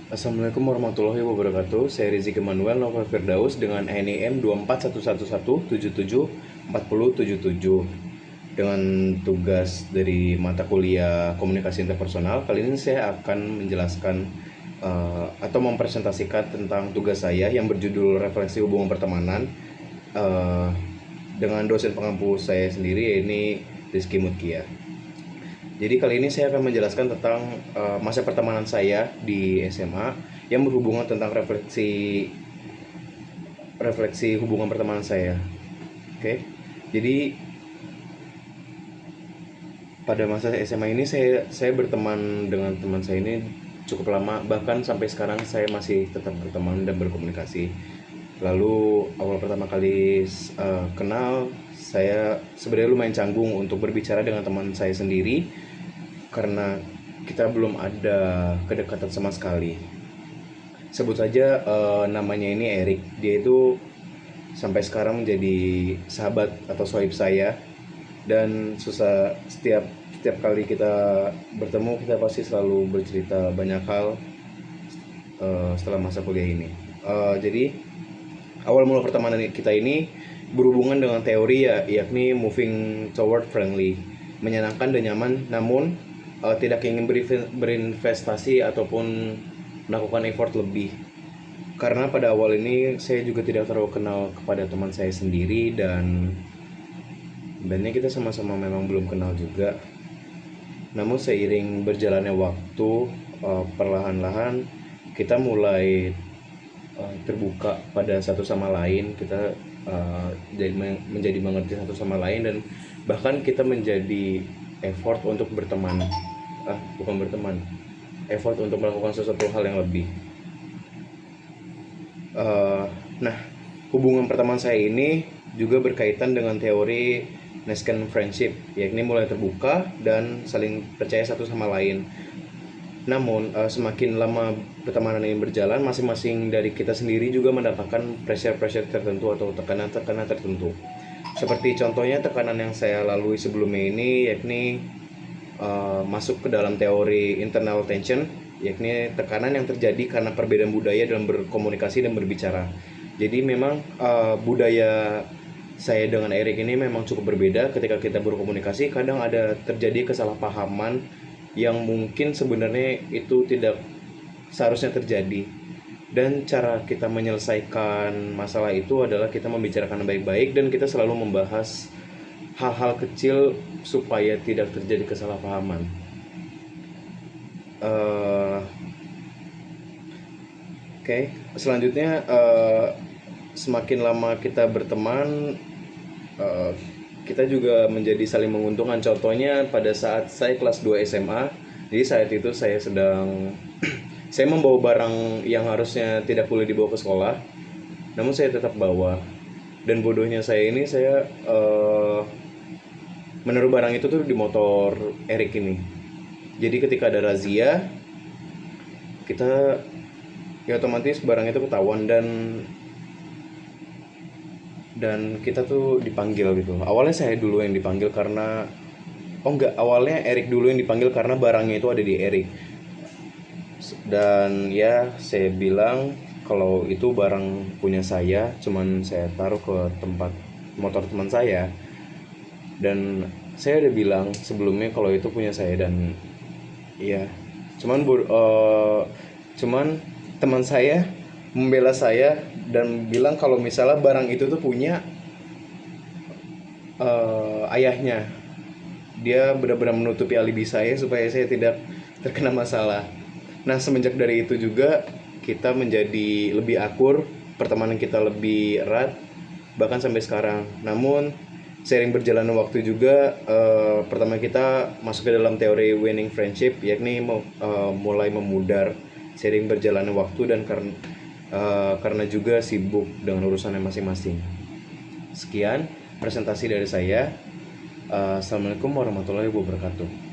Assalamualaikum warahmatullahi wabarakatuh. Saya Rizky Manuel Novel Firdaus dengan NIM 24111774077 dengan tugas dari mata kuliah Komunikasi Interpersonal. Kali ini saya akan menjelaskan atau mempresentasikan tentang tugas saya yang berjudul Refleksi Hubungan Pertemanan dengan dosen pengampu saya sendiri, yaitu Rizky Mutkia. Jadi kali ini saya akan menjelaskan tentang masa pertemanan saya di SMA yang berhubungan tentang refleksi hubungan pertemanan saya. Oke. Jadi pada masa SMA ini saya berteman dengan teman saya ini cukup lama, bahkan sampai sekarang saya masih tetap berteman dan berkomunikasi. Lalu awal pertama kali kenal, saya sebenarnya lumayan canggung untuk berbicara dengan teman saya sendiri karena kita belum ada kedekatan sama sekali. Sebut saja namanya ini Erik. Dia itu sampai sekarang menjadi sahabat atau sohib saya, dan setiap kali kita bertemu kita pasti selalu bercerita banyak hal setelah masa kuliah ini. Jadi awal mula pertemanan kita ini berhubungan dengan teori, yakni moving toward friendly, menyenangkan dan nyaman, namun tidak ingin berinvestasi ataupun melakukan effort lebih. Karena pada awal ini saya juga tidak terlalu kenal kepada teman saya sendiri, dan bandnya kita sama-sama memang belum kenal juga. Namun seiring berjalannya waktu, perlahan-lahan kita mulai terbuka pada satu sama lain. Kita menjadi mengerti satu sama lain, dan bahkan kita menjadi effort untuk berteman, bukan berteman, effort untuk melakukan sesuatu hal yang lebih. Nah, hubungan pertemanan saya ini juga berkaitan dengan teori Nesken Friendship, yakni mulai terbuka dan saling percaya satu sama lain. Namun semakin lama pertemanan ini berjalan, masing-masing dari kita sendiri juga mendapatkan pressure tertentu atau tekanan tertentu. Seperti contohnya tekanan yang saya lalui sebelumnya ini, yakni masuk ke dalam teori internal tension, yakni tekanan yang terjadi karena perbedaan budaya dalam berkomunikasi dan berbicara. Jadi memang budaya saya dengan Erik ini memang cukup berbeda. Ketika kita berkomunikasi, kadang ada terjadi kesalahpahaman yang mungkin sebenarnya itu tidak seharusnya terjadi. Dan cara kita menyelesaikan masalah itu adalah kita membicarakan baik-baik, dan kita selalu membahas hal-hal kecil supaya tidak terjadi kesalahpahaman. Oke. Selanjutnya, semakin lama kita berteman, kita juga menjadi saling menguntungkan. Contohnya pada saat saya kelas 2 SMA, jadi saat itu saya sedang saya membawa barang yang harusnya tidak boleh dibawa ke sekolah, namun saya tetap bawa. Dan bodohnya saya menaruh barang itu tuh di motor Erik ini. Jadi ketika ada razia, kita ya otomatis barang itu ketahuan, dan kita tuh dipanggil gitu. Awalnya saya dulu yang dipanggil karena awalnya Erik dulu yang dipanggil karena barangnya itu ada di Erik. Dan ya saya bilang kalau itu barang punya saya, cuman saya taruh ke tempat motor teman saya. Dan saya udah bilang sebelumnya kalau itu punya saya, dan ya cuman teman saya membela saya dan bilang kalau misalnya barang itu tuh punya ayahnya. Dia benar-benar menutupi alibi saya supaya saya tidak terkena masalah. Nah, semenjak dari itu juga kita menjadi lebih akur, pertemanan kita lebih erat, bahkan sampai sekarang. Namun seiring berjalannya waktu juga, pertama kita masuk ke dalam teori winning friendship, yakni mulai memudar seiring berjalannya waktu, dan karena juga sibuk dengan urusannya masing-masing. Sekian presentasi dari saya. Assalamualaikum warahmatullahi wabarakatuh.